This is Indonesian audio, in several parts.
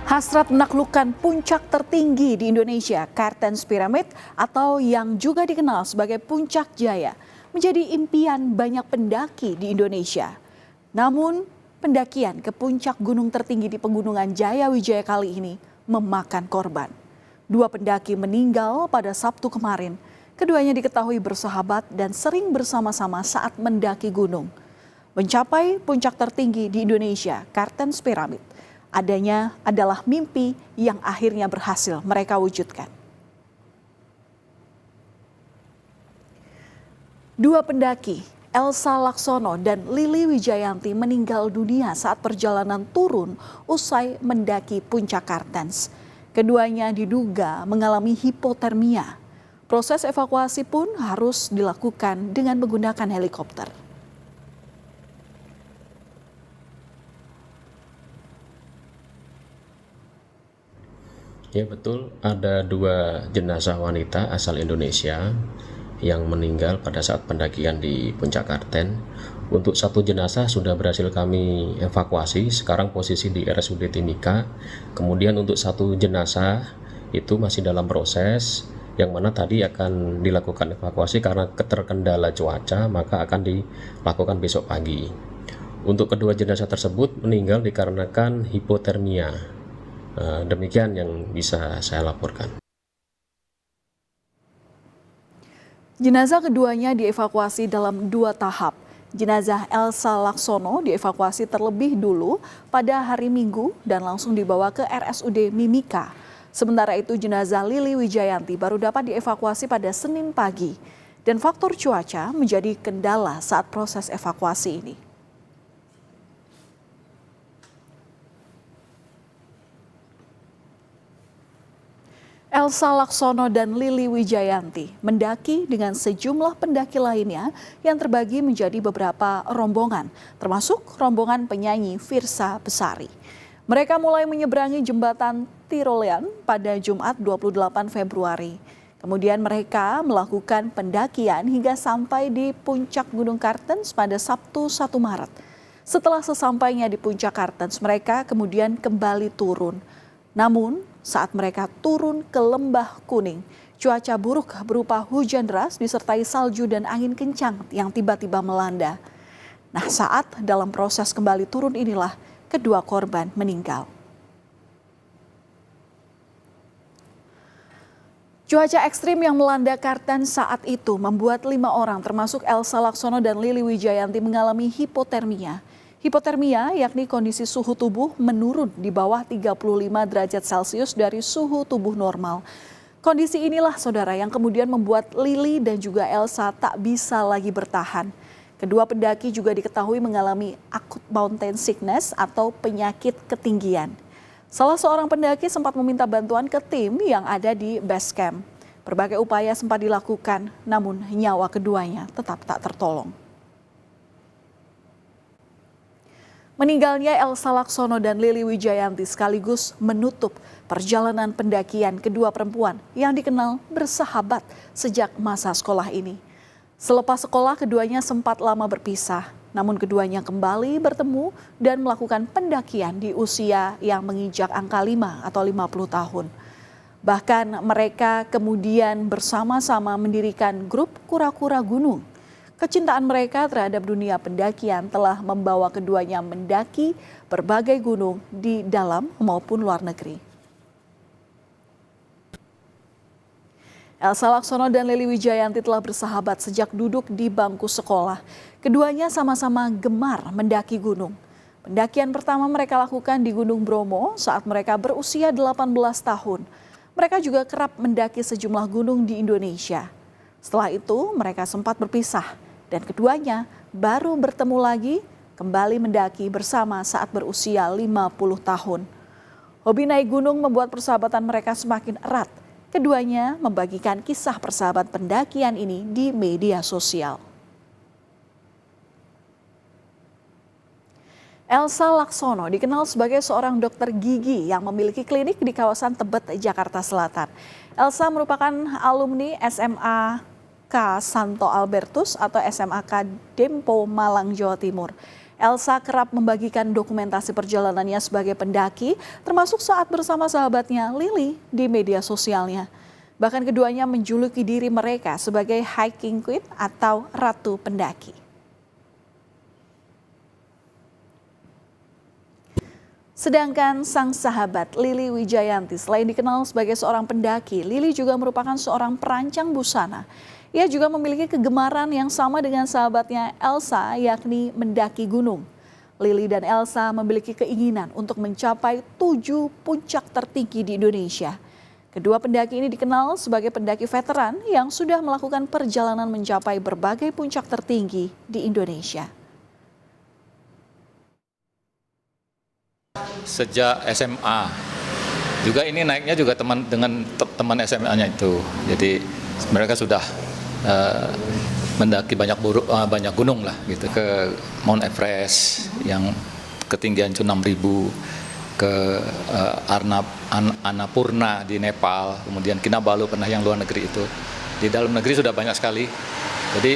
Hasrat menaklukkan puncak tertinggi di Indonesia, Kartens Pyramid atau yang juga dikenal sebagai Puncak Jaya, menjadi impian banyak pendaki di Indonesia. Namun, pendakian ke puncak gunung tertinggi di Pegunungan Jaya Wijaya kali ini memakan korban. 2 pendaki meninggal pada Sabtu kemarin. Keduanya diketahui bersahabat dan sering bersama-sama saat mendaki gunung. Mencapai puncak tertinggi di Indonesia, Kartens Pyramid, adanya adalah mimpi yang akhirnya berhasil mereka wujudkan. 2 pendaki, Elsa Laksono dan Lili Wijayanti, meninggal dunia saat perjalanan turun usai mendaki puncak Kartens. Keduanya diduga mengalami hipotermia. Proses evakuasi pun harus dilakukan dengan menggunakan helikopter. Ya betul, ada 2 jenazah wanita asal Indonesia yang meninggal pada saat pendakian di Puncak Kartens. Untuk 1 jenazah sudah berhasil kami evakuasi, sekarang posisi di RSUD Timika. Kemudian untuk 1 jenazah itu masih dalam proses, yang mana tadi akan dilakukan evakuasi karena keterkendala cuaca, maka akan dilakukan besok pagi. Untuk kedua jenazah tersebut meninggal dikarenakan hipotermia. Demikian yang bisa saya laporkan. Jenazah keduanya dievakuasi dalam 2 tahap. Jenazah Elsa Laksono dievakuasi terlebih dulu pada hari Minggu dan langsung dibawa ke RSUD Mimika. Sementara itu jenazah Lili Wijayanti baru dapat dievakuasi pada Senin pagi. Dan faktor cuaca menjadi kendala saat proses evakuasi ini. Elsa Laksono dan Lili Wijayanti mendaki dengan sejumlah pendaki lainnya yang terbagi menjadi beberapa rombongan, termasuk rombongan penyanyi Firsa Besari. Mereka mulai menyeberangi jembatan Tirolean pada Jumat 28 Februari. Kemudian mereka melakukan pendakian hingga sampai di puncak Gunung Kartens pada Sabtu 1 Maret. Setelah sesampainya di puncak Kartens, mereka kemudian kembali turun. Namun, saat mereka turun ke Lembah Kuning, cuaca buruk berupa hujan deras disertai salju dan angin kencang yang tiba-tiba melanda. Nah, saat dalam proses kembali turun inilah kedua korban meninggal. Cuaca ekstrim yang melanda Kartens saat itu membuat 5 orang termasuk Elsa Laksono dan Lili Wijayanti mengalami hipotermia. Hipotermia yakni kondisi suhu tubuh menurun di bawah 35 derajat Celcius dari suhu tubuh normal. Kondisi inilah saudara yang kemudian membuat Lili dan juga Elsa tak bisa lagi bertahan. Kedua pendaki juga diketahui mengalami acute mountain sickness atau penyakit ketinggian. Salah seorang pendaki sempat meminta bantuan ke tim yang ada di base camp. Berbagai upaya sempat dilakukan, namun nyawa keduanya tetap tak tertolong. Meninggalnya Elsa Laksono dan Lili Wijayanti sekaligus menutup perjalanan pendakian kedua perempuan yang dikenal bersahabat sejak masa sekolah ini. Selepas sekolah keduanya sempat lama berpisah, namun keduanya kembali bertemu dan melakukan pendakian di usia yang menginjak angka 5 atau 50 tahun. Bahkan mereka kemudian bersama-sama mendirikan grup kura-kura gunung. Kecintaan mereka terhadap dunia pendakian telah membawa keduanya mendaki berbagai gunung di dalam maupun luar negeri. Elsa Laksono dan Lili Wijayanti telah bersahabat sejak duduk di bangku sekolah. Keduanya sama-sama gemar mendaki gunung. Pendakian pertama mereka lakukan di Gunung Bromo saat mereka berusia 18 tahun. Mereka juga kerap mendaki sejumlah gunung di Indonesia. Setelah itu mereka sempat berpisah. Dan keduanya baru bertemu lagi kembali mendaki bersama saat berusia 50 tahun. Hobi naik gunung membuat persahabatan mereka semakin erat. Keduanya membagikan kisah persahabatan pendakian ini di media sosial. Elsa Laksono dikenal sebagai seorang dokter gigi yang memiliki klinik di kawasan Tebet, Jakarta Selatan. Elsa merupakan alumni SMA Santo Albertus atau SMAK Dempo Malang, Jawa Timur. Elsa kerap membagikan dokumentasi perjalanannya sebagai pendaki, termasuk saat bersama sahabatnya Lily di media sosialnya. Bahkan keduanya menjuluki diri mereka sebagai hiking queen atau ratu pendaki. Sedangkan sang sahabat Lily Wijayanti selain dikenal sebagai seorang pendaki, Lily juga merupakan seorang perancang busana. Ia juga memiliki kegemaran yang sama dengan sahabatnya Elsa, yakni mendaki gunung. Lily dan Elsa memiliki keinginan untuk mencapai 7 puncak tertinggi di Indonesia. Kedua pendaki ini dikenal sebagai pendaki veteran yang sudah melakukan perjalanan mencapai berbagai puncak tertinggi di Indonesia. Sejak SMA, juga ini naiknya juga dengan teman SMA-nya itu. Jadi mereka sudah mendaki banyak gunung lah gitu, ke Mount Everest yang ketinggian 6.000, ke Annapurna di Nepal, kemudian Kinabalu pernah yang luar negeri itu. Di dalam negeri sudah banyak sekali. Jadi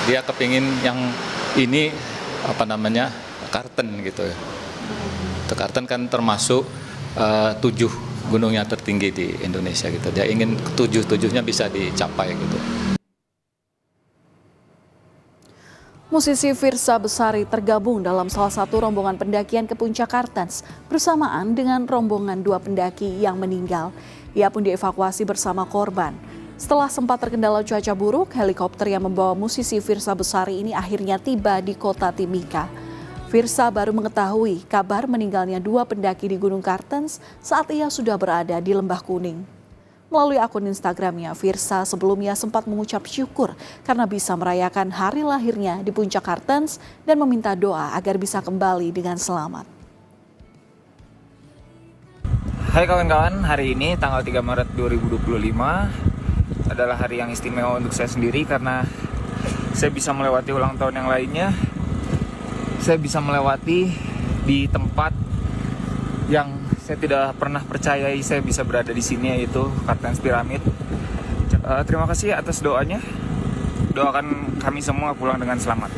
dia kepingin yang ini Karten gitu. Karten kan termasuk 7 gunung yang tertinggi di Indonesia gitu. Dia ingin 7-7-nya bisa dicapai gitu. Musisi Firsa Besari tergabung dalam salah satu rombongan pendakian ke Puncak Kartens bersamaan dengan rombongan 2 pendaki yang meninggal. Ia pun dievakuasi bersama korban. Setelah sempat terkendala cuaca buruk, helikopter yang membawa musisi Firsa Besari ini akhirnya tiba di kota Timika. Firsa baru mengetahui kabar meninggalnya 2 pendaki di Gunung Kartens saat ia sudah berada di Lembah Kuning. Melalui akun Instagramnya, Firsa sebelumnya sempat mengucap syukur karena bisa merayakan hari lahirnya di Puncak Kartens dan meminta doa agar bisa kembali dengan selamat. Hai kawan-kawan, hari ini tanggal 3 Maret 2025 adalah hari yang istimewa untuk saya sendiri karena saya bisa melewati ulang tahun yang lainnya. Saya bisa melewati di tempat yang saya tidak pernah percayai saya bisa berada di sini, yaitu Kartens Pyramid. Terima kasih atas doanya. Doakan kami semua pulang dengan selamat.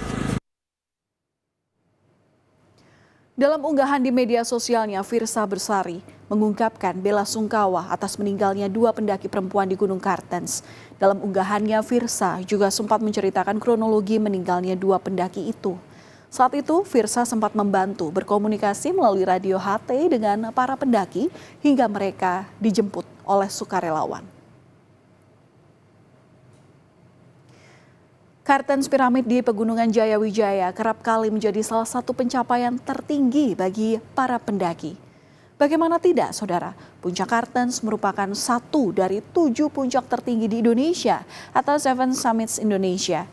Dalam unggahan di media sosialnya, Firsa Besari mengungkapkan bela sungkawa atas meninggalnya 2 pendaki perempuan di Gunung Kartens. Dalam unggahannya, Firsa juga sempat menceritakan kronologi meninggalnya 2 pendaki itu. Saat itu, Firsa sempat membantu berkomunikasi melalui radio HT dengan para pendaki hingga mereka dijemput oleh sukarelawan. Kartens Pyramid di Pegunungan Jayawijaya kerap kali menjadi salah satu pencapaian tertinggi bagi para pendaki. Bagaimana tidak, saudara? Puncak Kartens merupakan satu dari 7 puncak tertinggi di Indonesia atau 7 Summits Indonesia.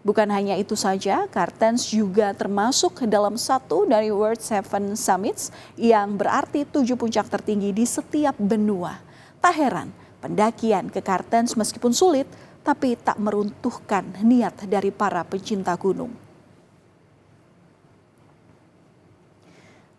Bukan hanya itu saja, Kartens juga termasuk dalam satu dari World 7 Summits yang berarti 7 puncak tertinggi di setiap benua. Tak heran, pendakian ke Kartens meskipun sulit, tapi tak meruntuhkan niat dari para pencinta gunung.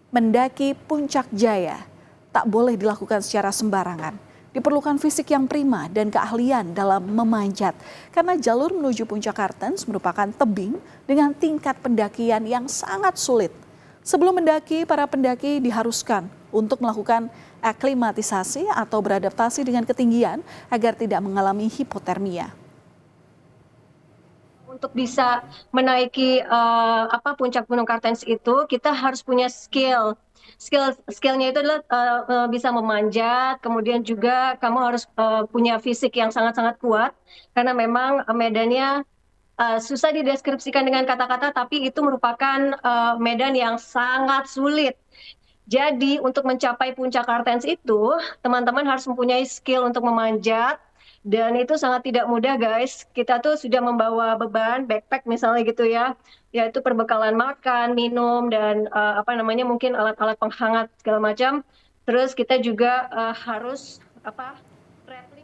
Mendaki Puncak Jaya tak boleh dilakukan secara sembarangan. Diperlukan fisik yang prima dan keahlian dalam memanjat karena jalur menuju Puncak Kartens merupakan tebing dengan tingkat pendakian yang sangat sulit. Sebelum mendaki, para pendaki diharuskan untuk melakukan aklimatisasi atau beradaptasi dengan ketinggian agar tidak mengalami hipotermia. Untuk bisa menaiki puncak Gunung Kartens itu kita harus punya skillnya itu adalah bisa memanjat, kemudian juga kamu harus punya fisik yang sangat-sangat kuat karena memang medannya susah dideskripsikan dengan kata-kata, tapi itu merupakan medan yang sangat sulit. Jadi untuk mencapai Puncak Kartens itu teman-teman harus mempunyai skill untuk memanjat. Dan itu sangat tidak mudah, guys. Kita tuh sudah membawa beban backpack misalnya gitu ya, yaitu perbekalan makan, minum, dan mungkin alat-alat penghangat segala macam. Terus kita juga harus traveling.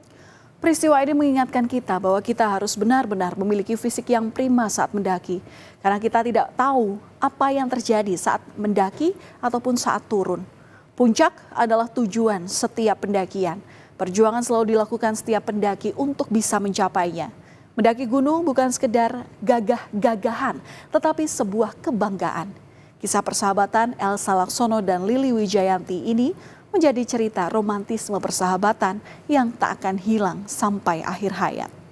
Peristiwa ini mengingatkan kita bahwa kita harus benar-benar memiliki fisik yang prima saat mendaki. Karena kita tidak tahu apa yang terjadi saat mendaki ataupun saat turun. Puncak adalah tujuan setiap pendakian. Perjuangan selalu dilakukan setiap pendaki untuk bisa mencapainya. Mendaki gunung bukan sekedar gagah-gagahan, tetapi sebuah kebanggaan. Kisah persahabatan Elsa Laksono dan Lili Wijayanti ini menjadi cerita romantisme persahabatan yang tak akan hilang sampai akhir hayat.